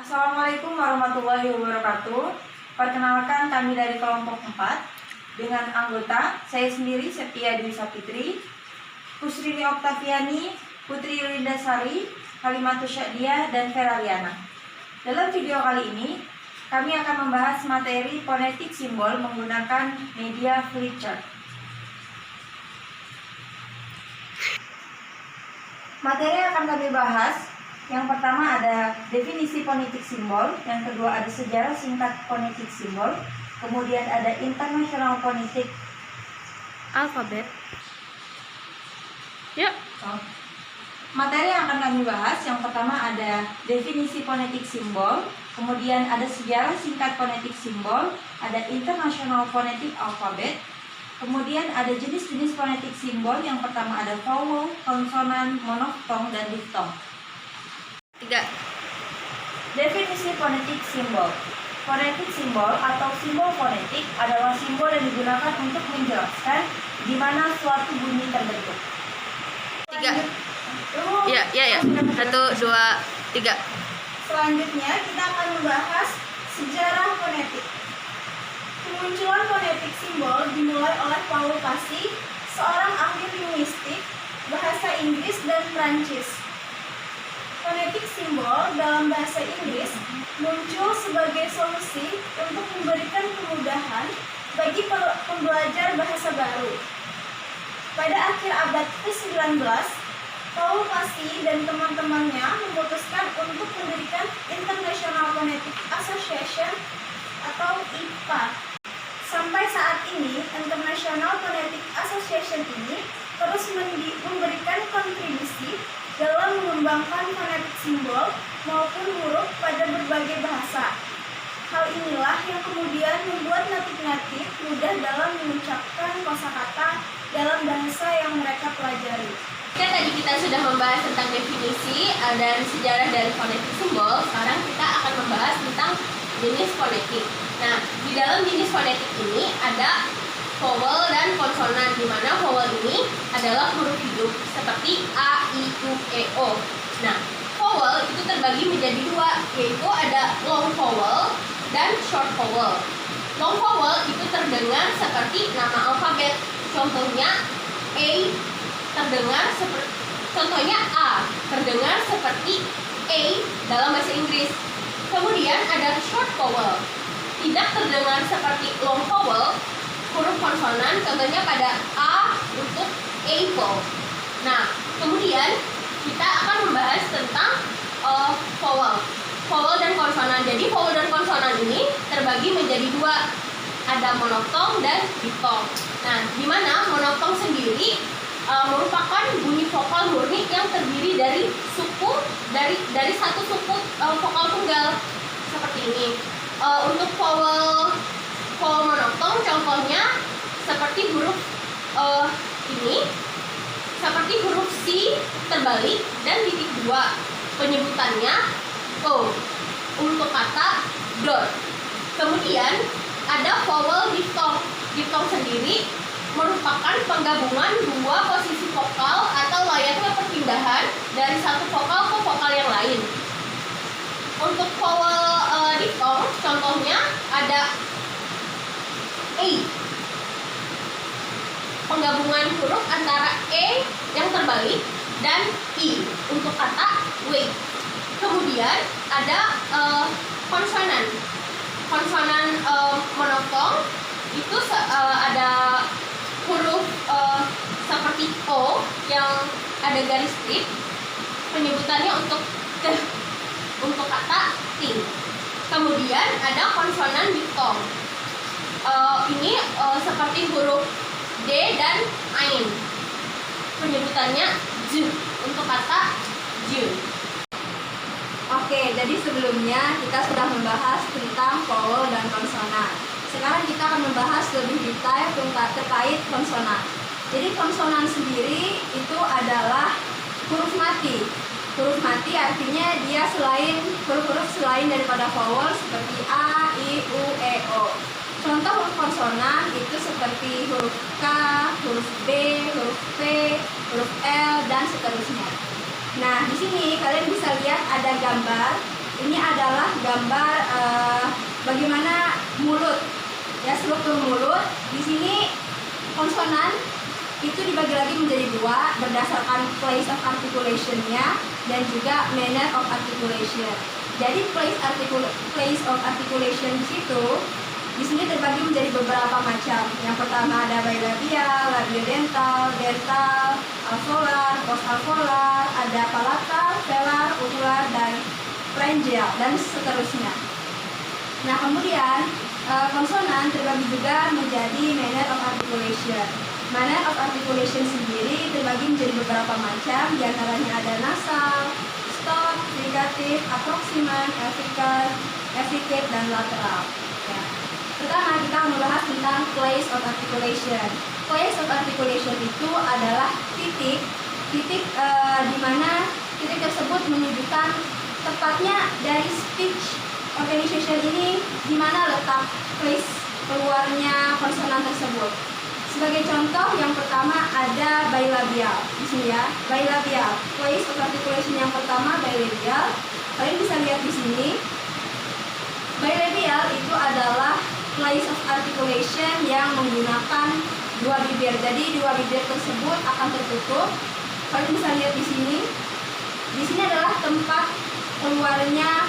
Assalamualaikum warahmatullahi wabarakatuh. Perkenalkan, kami dari kelompok 4 dengan anggota saya sendiri Septia Dwi Sapitri, Pusrini Oktaviani, Putri Lindasari, Halimatus Syadiah, dan Feraliana. Dalam video kali ini, kami akan membahas materi fonetik simbol menggunakan media flipchart. Materi yang akan kami bahas, yang pertama ada definisi fonetik simbol, yang kedua ada sejarah singkat fonetik simbol, kemudian ada international fonetik alfabet. Yuk. Materi yang akan kami bahas, yang pertama ada definisi fonetik simbol, kemudian ada sejarah singkat fonetik simbol, ada international fonetik alfabet, kemudian ada jenis-jenis fonetik simbol, yang pertama ada vowel, konsonan, monoftong, dan diftong. 3. Definisi fonetik simbol. Fonetik simbol atau simbol fonetik adalah simbol yang digunakan untuk menjelaskan di mana suatu bunyi terbentuk. 3. Ya. 1, 2, 3. Selanjutnya kita akan membahas sejarah fonetik. Kemunculan fonetik simbol dimulai oleh Paul Passy, seorang ahli linguistik, bahasa Inggris dan Prancis. Fonetik simbol dalam bahasa Inggris muncul sebagai solusi untuk memberikan kemudahan bagi pembelajar bahasa baru. Pada akhir abad ke-19, Paul Passy dan teman-temannya memutuskan untuk mendirikan International Phonetic Association atau IPA. Sampai saat ini, International Phonetic Association ini terus memberikan kontribusi dalam mengembangkan fonetik simbol maupun huruf pada berbagai bahasa. Hal inilah yang kemudian membuat natif-natif mudah dalam mengucapkan kosakata dalam bahasa yang mereka pelajari. Tadi kita sudah membahas tentang definisi dan sejarah dari fonetik simbol. Sekarang kita akan membahas tentang jenis fonetik. Nah, di dalam jenis fonetik ini ada vowel dan konsonan, di mana vowel ini adalah huruf hidup seperti A, I, U, E, O. Nah, vowel itu terbagi menjadi dua, yaitu ada long vowel dan short vowel. Long vowel itu terdengar seperti nama alfabet. Contohnya A terdengar seperti A dalam bahasa Inggris. Kemudian ada short vowel, tidak terdengar seperti long vowel. Huruf konsonan contohnya pada A untuk apple. Nah, kemudian kita akan membahas tentang vowel dan konsonan. Jadi vowel dan konsonan ini terbagi menjadi dua, ada monoftong dan diftong. Nah, di mana monoftong sendiri merupakan bunyi vokal murni yang terdiri dari suku dari satu suku vokal tunggal seperti ini. Untuk vowel monoftong contohnya seperti huruf ini, seperti huruf C terbalik dan titik 2. Penyebutannya O. Untuk kata dot. Kemudian ada vowel diftong. Diftong sendiri merupakan penggabungan dua posisi vokal atau layaknya perpindahan dari satu vokal ke vokal yang lain. Untuk vowel diftong contohnya ada A, penggabungan huruf antara E yang terbalik dan I untuk kata wait. Kemudian ada konsonan. Konsonan monoftong itu ada huruf seperti O yang ada garis strip. Penyebutannya untuk kata ting. Kemudian ada konsonan diftong. Ini seperti huruf D dan Ain. Penyebutannya J untuk kata J. Oke, jadi sebelumnya kita sudah membahas tentang vowel dan konsonan. Sekarang kita akan membahas lebih detail terkait konsonan. Jadi konsonan sendiri itu adalah huruf mati. Huruf mati artinya dia huruf-huruf selain daripada vowel seperti A, I, U, E, O. Contoh huruf konsonan itu seperti huruf K, huruf B, huruf P, huruf L, dan seterusnya. Nah, di sini kalian bisa lihat ada gambar Ini adalah gambar bagaimana mulut, ya, struktur mulut. Di sini konsonan itu dibagi lagi menjadi dua berdasarkan place of articulation-nya dan juga manner of articulation. Jadi place of articulation itu di sini terbagi menjadi beberapa macam. Yang pertama ada bilabial, labiodental, dental, alveolar, postalveolar, ada palatal, velar, uvular, dan pharyngeal, dan seterusnya. Nah, kemudian konsonan terbagi juga menjadi manner of articulation. Manner of articulation sendiri terbagi menjadi beberapa macam, diantaranya ada nasal, stop, fricative, approximant, effricate, dan lateral. Ya. Pertama, kita akan membahas tentang place of articulation. Place of articulation itu adalah titik di mana titik tersebut menunjukkan tepatnya dari speech organization ini di mana letak place keluarnya konsonan tersebut. Sebagai contoh, yang pertama ada bilabial. Di sini ya, bilabial. Place of articulation yang pertama bilabial. Kalian bisa lihat di sini. Bilabial itu adalah place of articulation yang menggunakan dua bibir. Jadi dua bibir tersebut akan tertutup. Kalian bisa lihat di sini. Di sini adalah tempat keluarnya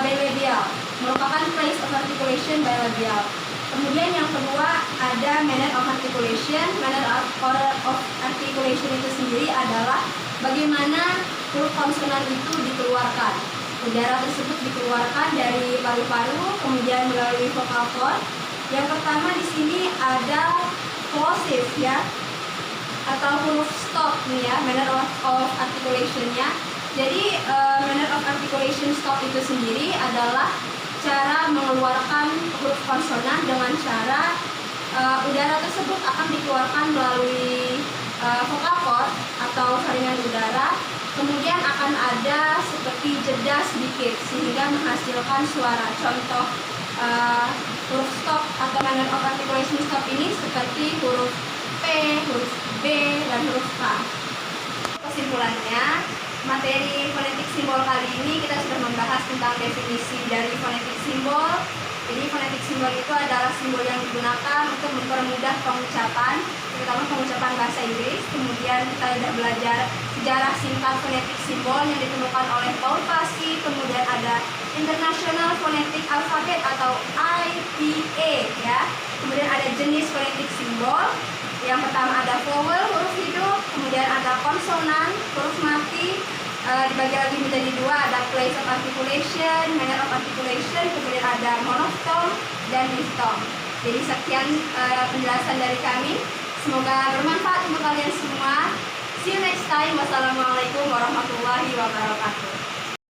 bilabial, merupakan place of articulation bilabial. Kemudian yang kedua ada manner of articulation. Manner of articulation itu sendiri adalah bagaimana huruf konsonan itu dikeluarkan. Udara tersebut dikeluarkan dari paru-paru, kemudian melalui vocal cord. Yang pertama di sini ada plosive, ya, atau huruf stop nih ya, manner of articulation-nya. Jadi manner of articulation stop itu sendiri adalah cara mengeluarkan huruf konsonan dengan cara udara tersebut akan dikeluarkan melalui vocal cord atau saringan udara. Kemudian akan ada seperti jeda sedikit sehingga menghasilkan suara. Contoh huruf stop atau manner of articulation stop ini seperti huruf P, huruf B, dan huruf K. Kesimpulannya, materi fonetik simbol kali ini kita sudah membahas tentang definisi dari fonetik simbol. Jadi fonetik simbol itu adalah simbol yang digunakan untuk mempermudah pengucapan, terutama pengucapan bahasa Inggris. Kemudian kita sudah belajar sejarah singkat fonetik simbol yang ditemukan oleh Paul Passy. Kemudian ada International Phonetic Alphabet atau IPA, ya. Kemudian ada jenis fonetik simbol. Yang pertama ada vowel, huruf hidup. Kemudian ada konsonan, huruf mati. Dibagi lagi menjadi dua, ada place of articulation, manner of articulation, kemudian ada monophthong dan diphthong. Jadi sekian penjelasan dari kami. Semoga bermanfaat untuk kalian semua. See you next time. Wassalamualaikum warahmatullahi wabarakatuh.